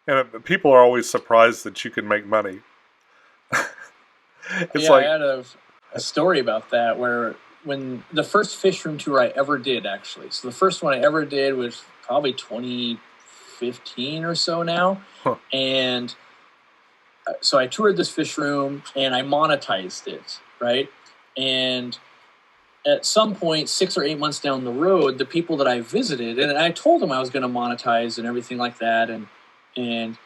And people are always surprised that you can make money. It's Yeah, I like, had a story about that where when the first fish room tour I ever did, actually. So the first one I ever did was probably 2015 or so now. huh, And so I toured this fish room and I monetized it, right? And at some point, 6 or 8 months down the road, the people that I visited, and I told them I was going to monetize and everything like that, and a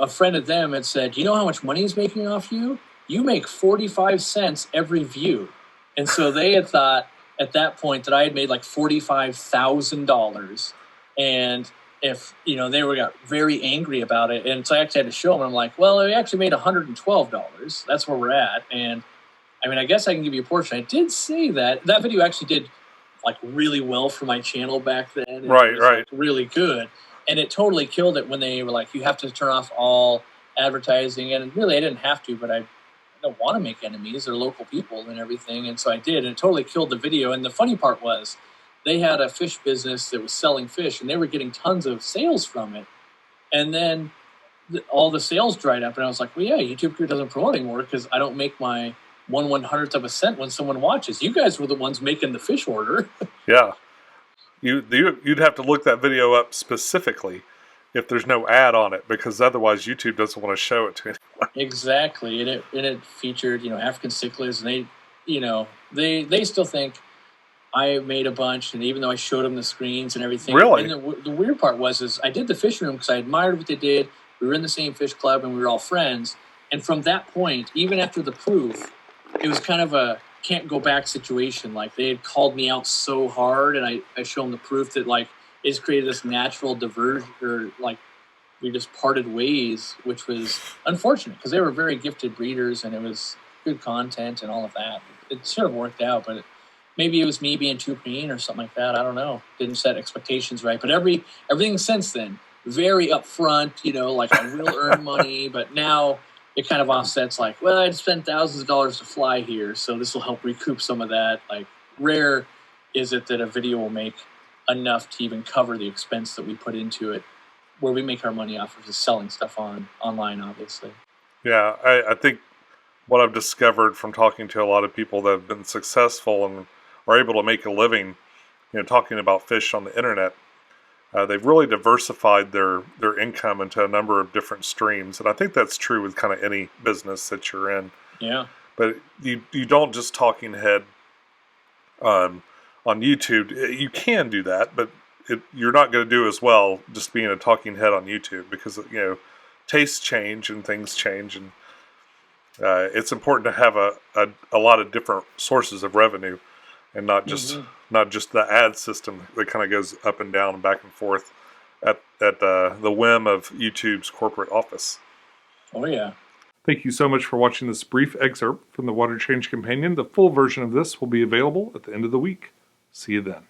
friend of them had said, "You know how much money he's making off you? You make 45 cents every view." And so they had thought at that point that I had made like $45,000, and if they got very angry about it, and so I actually had to show them. I'm like, well, I actually made $112. That's where we're at, and I mean, I guess I can give you a portion. I did say that video actually did like really well for my channel back then. And it right, was right. like really good. And it totally killed it when they were like, you have to turn off all advertising. And really, I didn't have to, but I don't want to make enemies. They're local people and everything. And so I did. And it totally killed the video. And the funny part was they had a fish business that was selling fish and they were getting tons of sales from it. And then all the sales dried up. And I was like, well, yeah, YouTube Crew doesn't promote anymore because I don't make my 1/100th of a cent when someone watches. You guys were the ones making the fish order. Yeah. You'd have to look that video up specifically if there's no ad on it, because otherwise YouTube doesn't want to show it to anyone. Exactly, and it featured African cichlids, and they still think I made a bunch, and even though I showed them the screens and everything, and Really? the weird part is I did the fish room because I admired what they did. We were in the same fish club, and we were all friends. And from that point, even after the proof, it was kind of a can't go back situation. Like they had called me out so hard, and I showed them the proof that like it's created this natural diversion, or like we just parted ways, which was unfortunate because they were very gifted breeders and it was good content and all of that. It should have worked out, but maybe it was me being too green or something like that. I don't know. Didn't set expectations right. But everything since then, very upfront, like I will earn money, but now it kind of offsets like, well, I'd spend thousands of dollars to fly here, so this will help recoup some of that. Like rare is it that a video will make enough to even cover the expense that we put into it, where we make our money off of just selling stuff online, obviously. Yeah, I think what I've discovered from talking to a lot of people that have been successful and are able to make a living, talking about fish on the internet, they've really diversified their income into a number of different streams, and I think that's true with kind of any business that you're in. Yeah. But you don't just talking head on YouTube. You can do that, but you're not going to do as well just being a talking head on YouTube, because tastes change and things change, and it's important to have a lot of different sources of revenue, and Mm-hmm. not just the ad system that kind of goes up and down and back and forth at the whim of YouTube's corporate office. Oh, yeah. Thank you so much for watching this brief excerpt from the Water Change Companion. The full version of this will be available at the end of the week. See you then.